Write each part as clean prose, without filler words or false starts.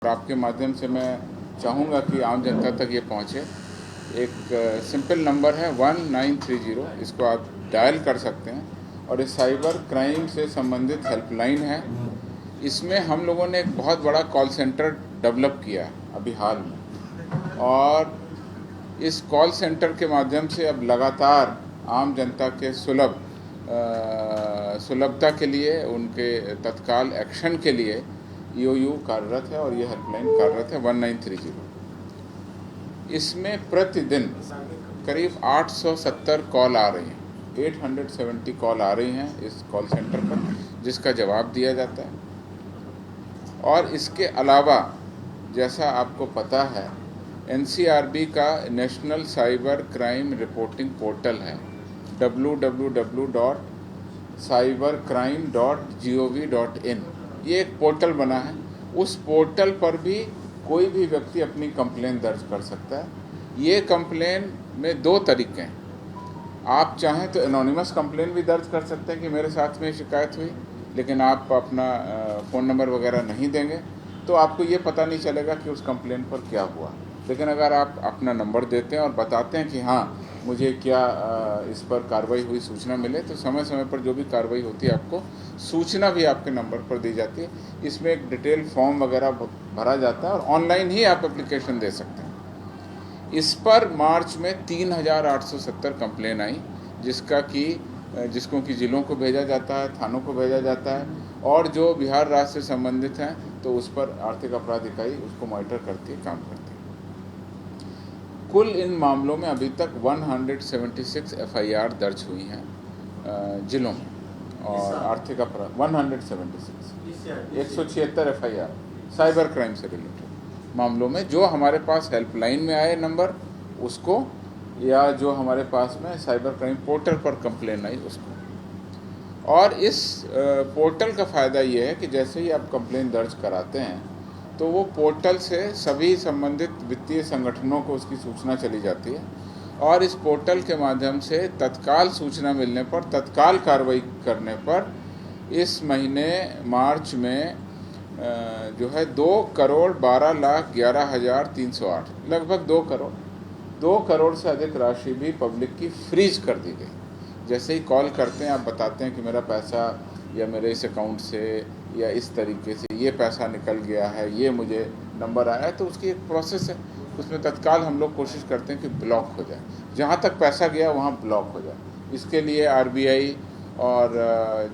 और आपके माध्यम से मैं चाहूँगा कि आम जनता तक ये पहुँचे। एक सिंपल नंबर है 1930, इसको आप डायल कर सकते हैं और ये साइबर क्राइम से संबंधित हेल्पलाइन है। इसमें हम लोगों ने एक बहुत बड़ा कॉल सेंटर डेवलप किया अभी हाल में, और इस कॉल सेंटर के माध्यम से अब लगातार आम जनता के सुलभता के लिए, उनके तत्काल एक्शन के लिए ईओयू कार्यरत है और ये हेल्पलाइन कार्यरत है 1930। इसमें प्रतिदिन करीब 870 कॉल आ रही हैं, 870 कॉल आ रही हैं इस कॉल सेंटर पर, जिसका जवाब दिया जाता है। और इसके अलावा जैसा आपको पता है, एनसीआरबी का national cyber crime reporting portal है www.cybercrime.gov.in। ये एक पोर्टल बना है। उस पोर्टल पर भी कोई भी व्यक्ति अपनी कंप्लेन दर्ज कर सकता है। ये कंप्लेन में दो तरीके हैं। आप चाहें तो एनोनिमस कंप्लेन भी दर्ज कर सकते हैं कि मेरे साथ में शिकायत हुई, लेकिन आप अपना फ़ोन नंबर वगैरह नहीं देंगे तो आपको ये पता नहीं चलेगा कि उस कंप्लेन पर क्या हुआ। लेकिन अगर आप अपना नंबर देते हैं और बताते हैं कि हाँ मुझे क्या इस पर कार्रवाई हुई, सूचना मिले, तो समय समय पर जो भी कार्रवाई होती है आपको सूचना भी आपके नंबर पर दी जाती है। इसमें एक डिटेल फॉर्म वगैरह भरा जाता है और ऑनलाइन ही आप एप्लीकेशन दे सकते हैं। इस पर मार्च में 3870 कंप्लेन आई, जिसको कि ज़िलों को भेजा जाता है, थानों को भेजा जाता है, और जो बिहार राज्य से संबंधित हैं तो उस पर आर्थिक अपराध इकाई उसको मॉनिटर करती है, काम करती है। कुल इन मामलों में अभी तक 176 एफआईआर दर्ज हुई हैं जिलों में, और आर्थिक अपराध 176 एफआईआर साइबर क्राइम से रिलेटेड मामलों में, जो हमारे पास हेल्पलाइन में आए नंबर उसको, या जो हमारे पास में साइबर क्राइम पोर्टल पर कंप्लेन आई उसको। और इस पोर्टल का फ़ायदा ये है कि जैसे ही आप कंप्लेन दर्ज कराते हैं तो वो पोर्टल से सभी संबंधित वित्तीय संगठनों को उसकी सूचना चली जाती है, और इस पोर्टल के माध्यम से तत्काल सूचना मिलने पर, तत्काल कार्रवाई करने पर इस महीने मार्च में जो है 2,12,11,308, लगभग 2 करोड़ से अधिक राशि भी पब्लिक की फ्रीज कर दी गई। जैसे ही कॉल करते हैं, आप बताते हैं कि मेरा पैसा या मेरे इस अकाउंट से या इस तरीके से ये पैसा निकल गया है, ये मुझे नंबर आया है, तो उसकी एक प्रोसेस है। उसमें तत्काल हम लोग कोशिश करते हैं कि ब्लॉक हो जाए, जहाँ तक पैसा गया वहाँ ब्लॉक हो जाए। इसके लिए आरबीआई और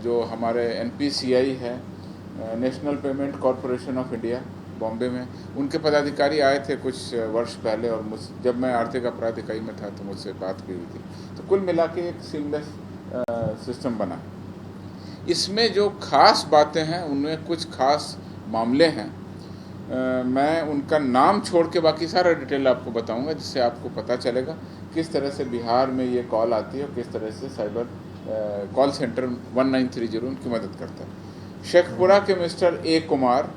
जो हमारे एनपीसीआई है, national payment corporation of India Bombay में, उनके पदाधिकारी आए थे कुछ वर्ष पहले, और जब मैं आर्थिक अपराध इकाई में था तो मुझसे बात की हुई थी। तो कुल मिला के एक सीमलेस सिस्टम बना। इसमें जो खास बातें हैं उनमें कुछ खास मामले हैं, मैं उनका नाम छोड़ के बाकी सारा डिटेल आपको बताऊंगा, जिससे आपको पता चलेगा किस तरह से बिहार में ये कॉल आती है और किस तरह से साइबर कॉल सेंटर 1930 उनकी मदद करता है। शेखपुरा के मिस्टर ए कुमार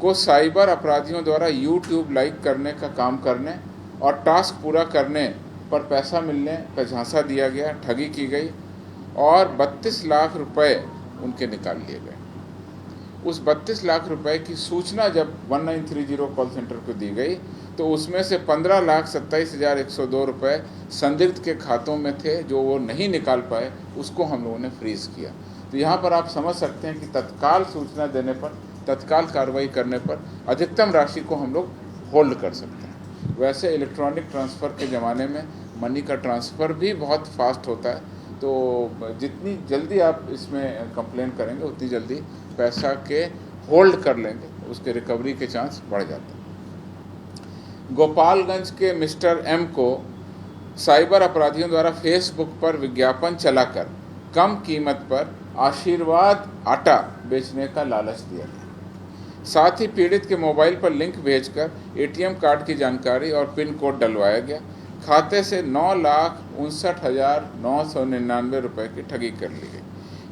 को साइबर अपराधियों द्वारा यूट्यूब लाइक करने का काम करने और टास्क पूरा करने पर पैसा मिलने का झांसा दिया गया, ठगी की गई और 32 लाख रुपए उनके निकाल लिए गए। उस 32 लाख रुपए की सूचना जब 1930 कॉल सेंटर को दी गई तो उसमें से 15,27,102 रुपये संदिग्ध के खातों में थे, जो वो नहीं निकाल पाए, उसको हम लोगों ने फ्रीज़ किया। तो यहाँ पर आप समझ सकते हैं कि तत्काल सूचना देने पर, तत्काल कार्रवाई करने पर अधिकतम राशि को हम लोग होल्ड कर सकते हैं। वैसे इलेक्ट्रॉनिक ट्रांसफ़र के ज़माने में मनी का ट्रांसफ़र भी बहुत फास्ट होता है, तो जितनी जल्दी आप इसमें कंप्लेन करेंगे उतनी जल्दी पैसा के होल्ड कर लेंगे, उसके रिकवरी के चांस बढ़ जाते हैं। गोपालगंज के मिस्टर एम को साइबर अपराधियों द्वारा फेसबुक पर विज्ञापन चलाकर कम कीमत पर आशीर्वाद आटा बेचने का लालच दिया गया। साथ ही पीड़ित के मोबाइल पर लिंक भेजकर एटीएम कार्ड की जानकारी और पिन कोड डलवाया गया। खाते से 9,59,999 रुपये की ठगी कर ली गई।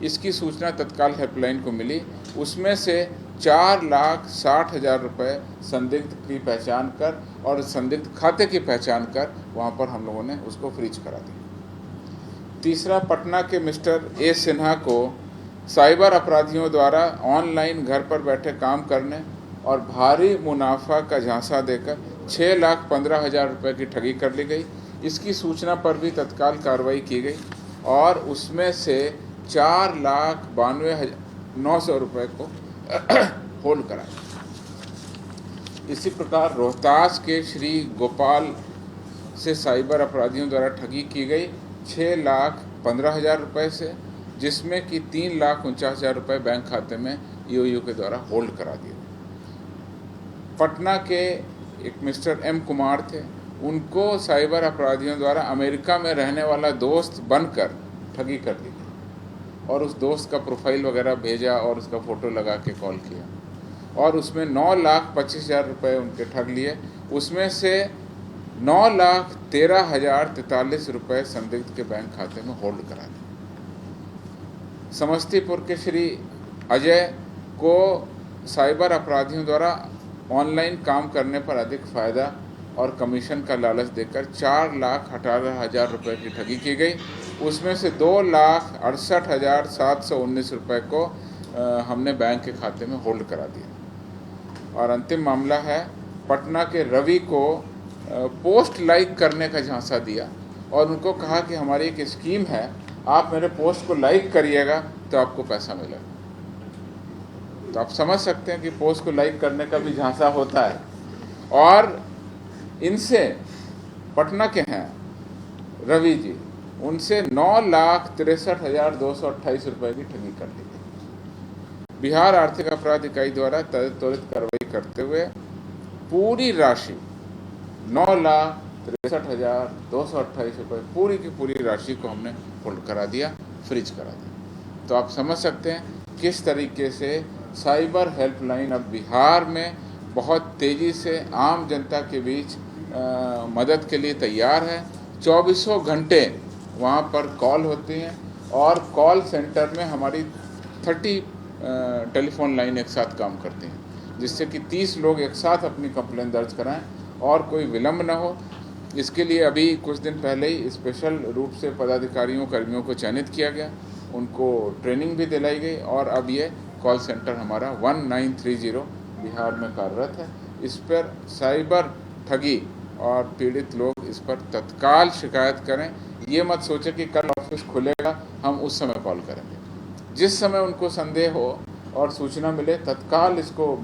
इसकी सूचना तत्काल हेल्पलाइन को मिली। उसमें से 4,60,000 रुपये संदिग्ध की पहचान कर और संदिग्ध खाते की पहचान कर वहाँ पर हम लोगों ने उसको फ्रीज करा दिया। तीसरा, पटना के मिस्टर ए सिन्हा को साइबर अपराधियों द्वारा ऑनलाइन घर पर बैठे काम करने और भारी मुनाफा का झांसा देकर 6,15,000 रुपये की ठगी कर ली गई। इसकी सूचना पर भी तत्काल कार्रवाई की गई और उसमें से 4,92,900 रुपये को होल्ड कराया। इसी प्रकार रोहतास के श्री गोपाल से साइबर अपराधियों द्वारा ठगी की गई 6,15,000 रुपये से, जिसमें कि 3,49,000 रुपये बैंक खाते में ईओयू के द्वारा होल्ड करा दिए। पटना के एक मिस्टर एम कुमार थे, उनको साइबर अपराधियों द्वारा अमेरिका में रहने वाला दोस्त बनकर ठगी कर दी गई और उस दोस्त का प्रोफाइल वगैरह भेजा और उसका फ़ोटो लगा के कॉल किया और उसमें 9,25,000 रुपये उनके ठग लिए। उसमें से 9,13,043 रुपये संदिग्ध के बैंक खाते में होल्ड करा दिए। समस्तीपुर के श्री अजय को साइबर अपराधियों द्वारा ऑनलाइन काम करने पर अधिक फ़ायदा और कमीशन का लालच देकर 4,18,000 रुपये की ठगी की गई। उसमें से 2,68,719 रुपये को हमने बैंक के खाते में होल्ड करा दिया। और अंतिम मामला है पटना के रवि को पोस्ट लाइक करने का झांसा दिया और उनको कहा कि हमारी एक स्कीम है, आप मेरे पोस्ट को लाइक करिएगा तो आपको पैसा मिलेगा। तो आप समझ सकते हैं कि पोस्ट को लाइक करने का भी झांसा होता है। और इनसे पटना के हैं रवि जी, उनसे 9,63,228 रुपये की ठगी कर ली गई। बिहार आर्थिक अपराध इकाई द्वारा त्वरित कार्रवाई करते हुए पूरी राशि 9,63,228 रुपये पूरी की पूरी राशि को हमने होल्ड करा दिया, फ्रीज करा दिया। तो आप समझ सकते हैं किस तरीके से साइबर हेल्पलाइन अब बिहार में बहुत तेज़ी से आम जनता के बीच मदद के लिए तैयार है। 24 घंटे वहाँ पर कॉल होती हैं और कॉल सेंटर में हमारी 30 टेलीफोन लाइन एक साथ काम करती हैं, जिससे कि 30 लोग एक साथ अपनी कंप्लेंट दर्ज कराएं और कोई विलम्ब न हो। इसके लिए अभी कुछ दिन पहले ही स्पेशल रूप से पदाधिकारियों कर्मियों को चयनित किया गया, उनको ट्रेनिंग भी दिलाई गई और अब ये कॉल सेंटर हमारा 1930 बिहार में कार्यरत है। इस पर साइबर ठगी और पीड़ित लोग इस पर तत्काल शिकायत करें। ये मत सोचें कि कल ऑफिस खुलेगा हम उस समय कॉल करेंगे। जिस समय उनको संदेह हो और सूचना मिले तत्काल इसको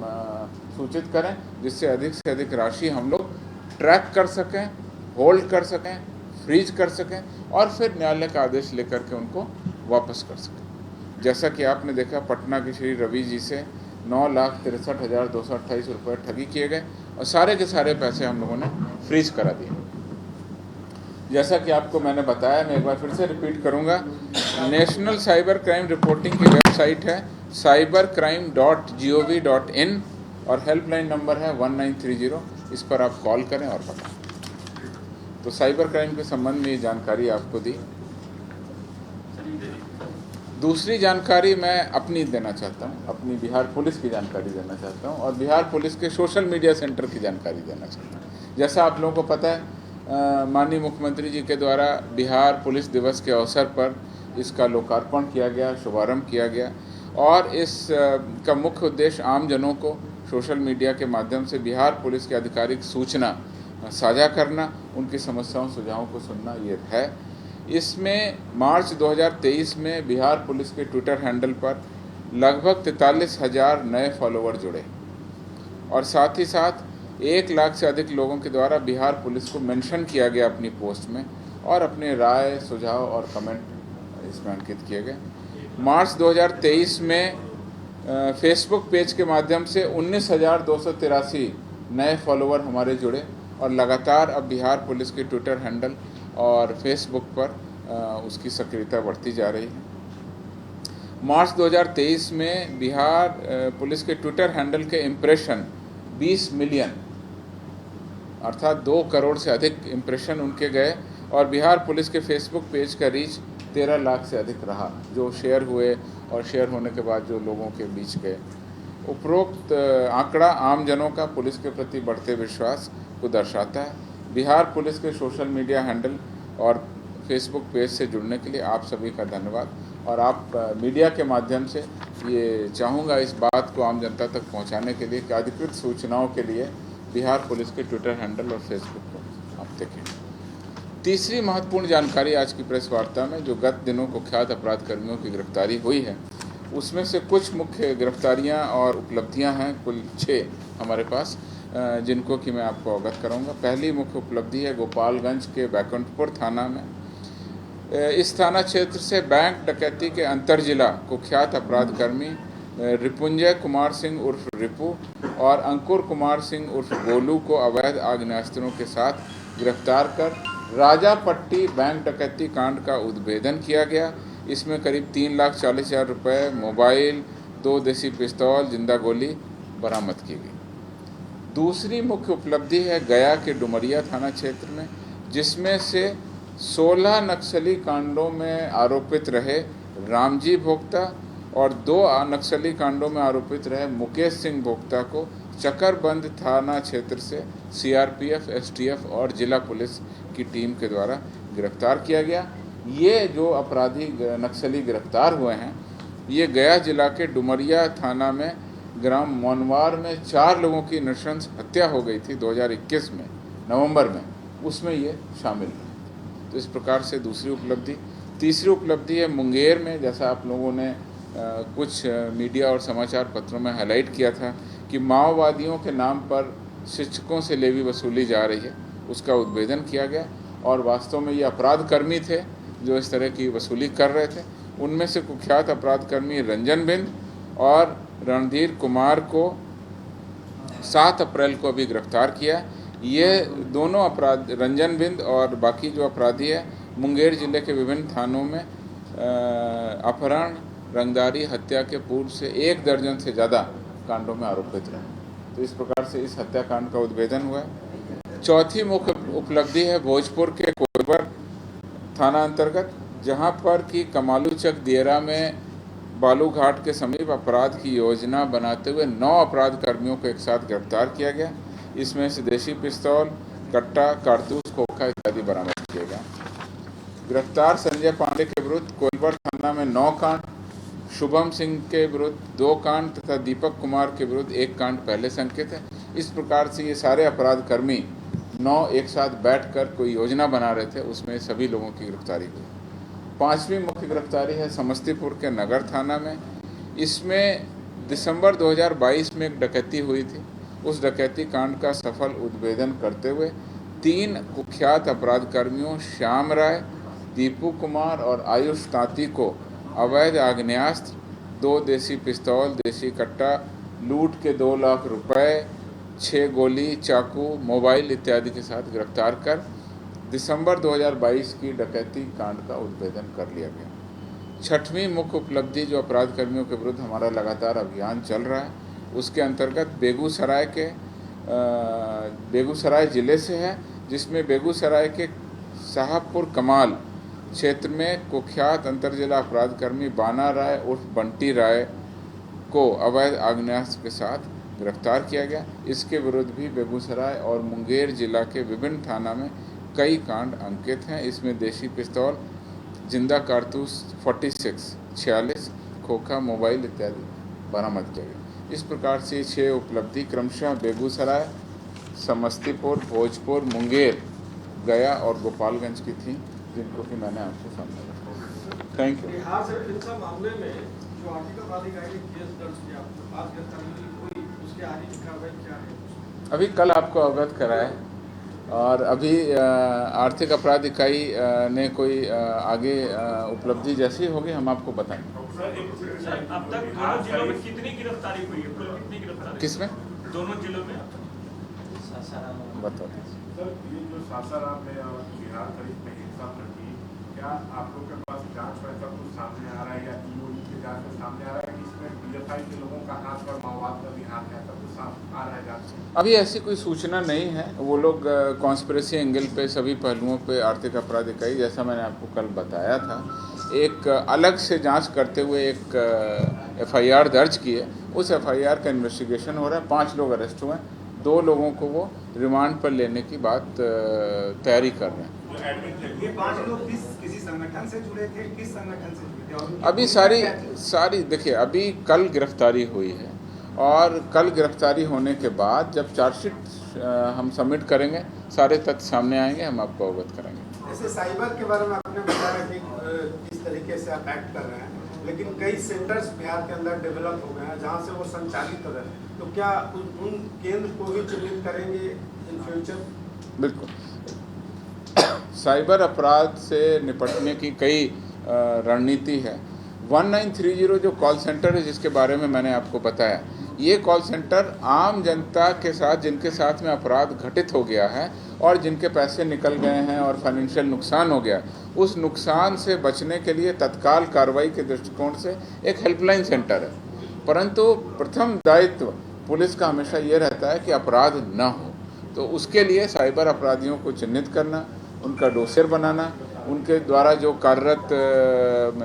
सूचित करें, जिससे अधिक से अधिक राशि हम लोग ट्रैक कर सकें, होल्ड कर सकें, फ्रीज कर सकें और फिर न्यायालय का आदेश लेकर के उनको वापस कर सकें। जैसा कि आपने देखा पटना के श्री रवि जी से 9,63,228 रुपये ठगी किए गए और सारे के सारे पैसे हम लोगों ने फ्रीज करा दिए। जैसा कि आपको मैंने बताया, मैं एक बार फिर से रिपीट करूंगा, नेशनल साइबर क्राइम रिपोर्टिंग की वेबसाइट है cybercrime.gov.in और हेल्पलाइन नंबर है 1930। इस पर आप कॉल करें और बताएं। तो साइबर क्राइम के संबंध में ये जानकारी आपको दी। दूसरी जानकारी मैं अपनी देना चाहता हूँ, अपनी बिहार पुलिस की जानकारी देना चाहता हूँ और बिहार पुलिस के सोशल मीडिया सेंटर की जानकारी देना चाहता हूँ। जैसा आप लोगों को पता है, माननीय मुख्यमंत्री जी के द्वारा बिहार पुलिस दिवस के अवसर पर इसका लोकार्पण किया गया, शुभारंभ किया गया और इस का मुख्य उद्देश्य आम जनों को सोशल मीडिया के माध्यम से बिहार पुलिस की आधिकारिक सूचना साझा करना, उनकी समस्याओं सुझावों को सुनना ये है। इसमें मार्च 2023 में बिहार पुलिस के ट्विटर हैंडल पर लगभग 43,000 नए फॉलोवर जुड़े और साथ ही साथ 1 लाख से अधिक लोगों के द्वारा बिहार पुलिस को मेंशन किया गया अपनी पोस्ट में और अपने राय, सुझाव और कमेंट इसमें अंकित किए गए। मार्च 2023 में फेसबुक पेज के माध्यम से 19,283 नए फॉलोवर हमारे जुड़े और लगातार अब बिहार पुलिस के ट्विटर हैंडल और फेसबुक पर उसकी सक्रियता बढ़ती जा रही है। मार्च 2023 में बिहार पुलिस के ट्विटर हैंडल के इम्प्रेशन 20 मिलियन अर्थात 2 करोड़ से अधिक इम्प्रेशन उनके गए और बिहार पुलिस के फेसबुक पेज का रीच 13 लाख से अधिक रहा, जो शेयर हुए और शेयर होने के बाद जो लोगों के बीच गए। उपरोक्त आंकड़ा आम जनों का पुलिस के प्रति बढ़ते विश्वास को दर्शाता है। बिहार पुलिस के सोशल मीडिया हैंडल और फेसबुक पेज से जुड़ने के लिए आप सभी का धन्यवाद और आप मीडिया के माध्यम से ये चाहूँगा इस बात को आम जनता तक पहुँचाने के लिए कि अधिकृत सूचनाओं के लिए बिहार पुलिस के ट्विटर हैंडल और फेसबुक को आप देखें। तीसरी महत्वपूर्ण जानकारी आज की प्रेस वार्ता में जो गत दिनों कुख्यात अपराध कर्मियों की गिरफ्तारी हुई है, उसमें से कुछ मुख्य गिरफ्तारियां और उपलब्धियां हैं, कुल 6 हमारे पास, जिनको कि मैं आपको अवगत कराऊंगा। पहली मुख्य उपलब्धि है गोपालगंज के बैकुंठपुर थाना में। इस थाना क्षेत्र से बैंक डकैती के अंतरजिला कुख्यात अपराध कर्मी रिपुंजय कुमार सिंह उर्फ रिपू और अंकुर कुमार सिंह उर्फ गोलू को अवैध आग्नेयास्त्रों के साथ गिरफ्तार कर राजापट्टी बैंक डकैती कांड का उद्भेदन किया गया। इसमें करीब 3,40,000 रुपये, मोबाइल, 2 देसी पिस्तौल, जिंदा गोली बरामद की गई। दूसरी मुख्य उपलब्धि है गया के डुमरिया थाना क्षेत्र में, जिसमें से 16 नक्सली कांडों में आरोपित रहे रामजी भोक्ता और 2 नक्सली कांडों में आरोपित रहे मुकेश सिंह भोक्ता को चकरबंद थाना क्षेत्र से सीआरपीएफ, एसटीएफ और जिला पुलिस की टीम के द्वारा गिरफ्तार किया गया। ये जो अपराधी नक्सली गिरफ्तार हुए हैं, ये गया जिला के डुमरिया थाना में ग्राम मोनवार में 4 लोगों की नृशंस हत्या हो गई थी 2021 में नवंबर में, उसमें ये शामिल है। तो इस प्रकार से दूसरी उपलब्धि। तीसरी उपलब्धि है मुंगेर में, जैसा आप लोगों ने कुछ मीडिया और समाचार पत्रों में हाईलाइट किया था कि माओवादियों के नाम पर शिक्षकों से लेवी वसूली जा रही है, उसका उद्भेदन किया गया और वास्तव में ये अपराध कर्मी थे जो इस तरह की वसूली कर रहे थे। उनमें से कुख्यात अपराध कर्मी रंजन बिंद और रणधीर कुमार को 7 अप्रैल को अभी गिरफ्तार किया। ये दोनों अपराध, रंजन बिंद और बाकी जो अपराधी है, मुंगेर जिले के विभिन्न थानों में अपहरण, रंगदारी, हत्या के पूर्व से 1 दर्जन से ज़्यादा कांडों में आरोपित रहे। तो इस प्रकार से इस हत्याकांड का उद्भेदन हुआ है। चौथी मुख्य उपलब्धि है भोजपुर के कोइबर थाना अंतर्गत, जहां पर कि कमालूचक दियरा में बालूघाट के समीप अपराध की योजना बनाते हुए 9 अपराध कर्मियों को एक साथ गिरफ्तार किया गया। इसमें से देशी पिस्तौल, कट्टा, कारतूस, खोखा इत्यादि बरामद किए गए। गिरफ्तार संजय पांडे के विरुद्ध कोइबर थाना में 9 कांड, शुभम सिंह के विरुद्ध 2 कांड तथा दीपक कुमार के विरुद्ध 1 कांड पहले से अंकित है। इस प्रकार से ये सारे अपराध कर्मी 9 एक साथ बैठकर कोई योजना बना रहे थे, उसमें सभी लोगों की गिरफ्तारी हुई। 5वीं मुख्य गिरफ्तारी है समस्तीपुर के नगर थाना में। इसमें दिसंबर 2022 में एक डकैती हुई थी। उस डकैती कांड का सफल उद्भेदन करते हुए 3 कुख्यात अपराध कर्मियों श्याम राय, दीपू कुमार और आयुष तांती को अवैध आग्नेयास्त्र, 2 देसी पिस्तौल, देसी कट्टा, लूट के 2 लाख रुपए, 6 गोली, चाकू, मोबाइल इत्यादि के साथ गिरफ्तार कर दिसंबर 2022 की डकैती कांड का उद्भेदन कर लिया गया। 6वीं मुख्य उपलब्धि जो अपराध कर्मियों के विरुद्ध हमारा लगातार अभियान चल रहा है, उसके अंतर्गत बेगूसराय जिले से है, जिसमें बेगूसराय के साहबपुर कमाल क्षेत्र में कुख्यात अंतरजिला अपराध कर्मी बाना राय उर्फ बंटी राय को अवैध आग्नेयास्त्र के साथ गिरफ्तार किया गया। इसके विरुद्ध भी बेगूसराय और मुंगेर जिला के विभिन्न थाना में कई कांड अंकित हैं। इसमें देशी पिस्तौल, जिंदा कारतूस 46, खोखा, मोबाइल इत्यादि बरामद किया गया। इस प्रकार से 6 उपलब्धि क्रमशः बेगूसराय, समस्तीपुर, भोजपुर, मुंगेर, गया और गोपालगंज की थी, जिनको कि मैंने आपको सामने रखा। Thank you. बिहार से हिंसा मामले में जो आर्थिक अपराध इकाई ने केस दर्ज किया, आज कोई उसके आगे की कार्रवाई क्या है? अभी कल आपको अवगत कराया और अभी आर्थिक अपराध इकाई ने कोई आगे उपलब्धि जैसी होगी हम आपको बताएंगे। अब तक दोनों जिलों में कितनी गिरफ्तारी हुई है? कितनी गिरफ्तारी? किसमें? दोनों जिलों में। बताओ सर, ये जो सासाराम में और बिहार खरीद में हिंसा घटी, क्या आप लोग के पास जांच में सब कुछ सामने आ रहा है या ईओई के जांच में सामने आ रहा है कि इसमें पीएफआई के लोगों का हाथ और माओवाद का भी हाथ है, सब कुछ सामने आ रहा है जांच में? अभी ऐसी कोई सूचना नहीं है। वो लोग कॉन्स्पिरेसी एंगल पे सभी पहलुओं पे आर्थिक अपराध इकाई, जैसा मैंने आपको कल बताया था, एक अलग से जांच करते हुए एक एफआईआर दर्ज की है। उस एफआईआर का इन्वेस्टिगेशन हो रहा है। 5 लोग अरेस्ट हुए हैं, 2 लोगों को वो रिमांड पर लेने की बात तैयारी कर रहे हैं। ये 5 लोग किसी संगठन से जुड़े थे, किस संगठन से जुड़े थे? और अभी सारी देखिए, अभी कल गिरफ्तारी हुई है और कल गिरफ्तारी होने के बाद जब चार्जशीट हम सबमिट करेंगे, सारे तथ्य सामने आएंगे, हम आपको अवगत करेंगे। जैसे साइबर के बारे में आपने बताया कि किस तरीके से आप एक्ट कर रहे हैं, लेकिन कई सेंटर्स बिहार के अंदर डेवलप हो गए हैं जहाँ से वो संचालित हो रहे हैं, तो क्या उन केंद्र को भी चिन्हित करेंगे इन फ्यूचर? बिल्कुल, साइबर अपराध से निपटने की कई रणनीति है। 1930 जो कॉल सेंटर है जिसके बारे में मैंने आपको बताया, ये कॉल सेंटर आम जनता के साथ, जिनके साथ में अपराध घटित हो गया है और जिनके पैसे निकल गए हैं और फाइनेंशियल नुकसान हो गया, उस नुकसान से बचने के लिए तत्काल कार्रवाई के दृष्टिकोण से एक हेल्पलाइन सेंटर है। परंतु प्रथम दायित्व पुलिस का हमेशा ये रहता है कि अपराध न हो, तो उसके लिए साइबर अपराधियों को चिन्हित करना, उनका डोसियर बनाना, उनके द्वारा जो कार्यरत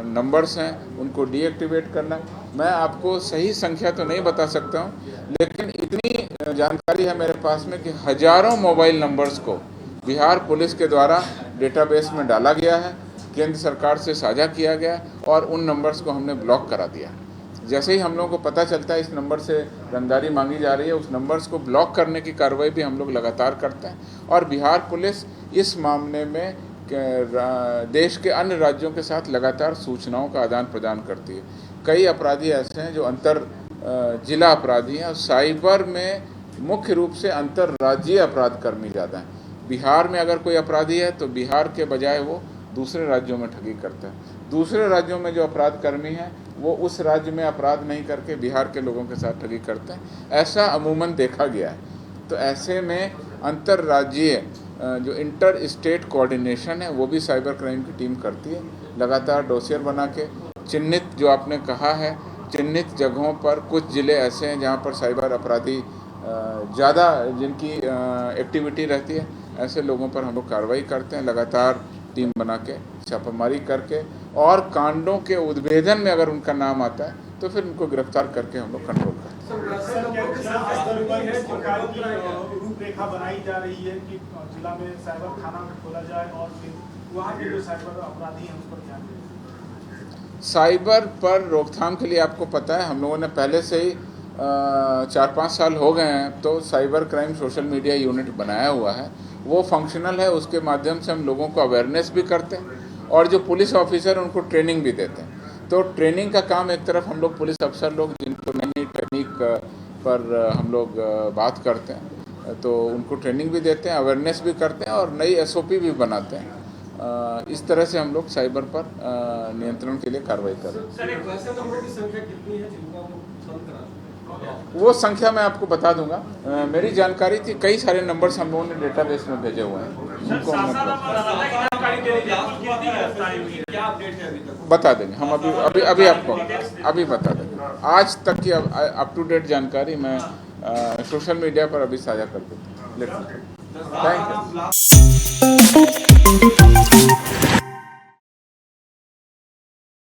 नंबर्स हैं उनको डीएक्टिवेट करना। मैं आपको सही संख्या तो नहीं बता सकता हूं, लेकिन इतनी जानकारी है मेरे पास में कि हजारों मोबाइल नंबर्स को बिहार पुलिस के द्वारा डेटाबेस में डाला गया है, केंद्र सरकार से साझा किया गया और उन नंबर्स को हमने ब्लॉक करा दिया। जैसे ही हम लोगों को पता चलता है इस नंबर से रंगदारी मांगी जा रही है, उस नंबर्स को ब्लॉक करने की कार्रवाई भी हम लोग लगातार करते हैं। और बिहार पुलिस इस मामले में देश के अन्य राज्यों के साथ लगातार सूचनाओं का आदान प्रदान करती है। कई अपराधी ऐसे हैं जो अंतर जिला अपराधी हैं और साइबर में मुख्य रूप से अंतर्राज्यीय अपराध कर्मी ज़्यादा हैं। बिहार में अगर कोई अपराधी है तो बिहार के बजाय वो दूसरे राज्यों में ठगी करता है। दूसरे राज्यों में जो अपराध कर्मी हैं वो उस राज्य में अपराध नहीं करके बिहार के लोगों के साथ ठगी करते हैं, ऐसा अमूमन देखा गया है। तो ऐसे में अंतर्राज्यीय जो इंटर स्टेट कोऑर्डिनेशन है वो भी साइबर क्राइम की टीम करती है। लगातार डोसियर बना के चिन्हित, जो आपने कहा है, चिन्हित जगहों पर कुछ ज़िले ऐसे हैं जहाँ पर साइबर अपराधी ज़्यादा जिनकी एक्टिविटी रहती है, ऐसे लोगों पर हम लोग कार्रवाई करते हैं, लगातार टीम बना के छापामारी करके, और कांडों के उद्भेदन में अगर उनका नाम आता है तो फिर उनको गिरफ्तार करके हम लोग कंट्रोल करते हैं। रूपरेखा बनाई जा रही है कि जिला में साइबर थाना में खोला जाए और फिर वहाँ के जो साइबर अपराधी हैं उस पर ध्यान दें। साइबर पर रोकथाम के लिए आपको पता है हम लोगों ने पहले से ही 4-5 साल हो गए हैं तो cyber crime social media unit बनाया हुआ है, वो फंक्शनल है। उसके माध्यम से हम लोगों को अवेयरनेस भी करते हैं और जो पुलिस ऑफिसर उनको ट्रेनिंग भी देते हैं। तो ट्रेनिंग का काम एक तरफ हम लोग पुलिस अफसर लोग जिनको नई टेक्निक पर हम लोग बात करते हैं तो उनको ट्रेनिंग भी देते हैं, अवेयरनेस भी करते हैं और नई SOP भी बनाते हैं। इस तरह से हम लोग साइबर पर नियंत्रण के लिए कार्रवाई कर रहे हैं। वैसे नंबरों की संख्या कितनी है जिनका वो बंद करा? वो संख्या मैं आपको बता दूंगा। मेरी जानकारी थी कई सारे नंबर्स हम लोगों ने डेटाबेस में भेजे हुए हैं, उनको हम बता देंगे। हम अभी आपको बता देंगे। आज तक की अप टू डेट जानकारी मैं सोशल मीडिया पर अभी साझा कर देता हूँ। Thank you.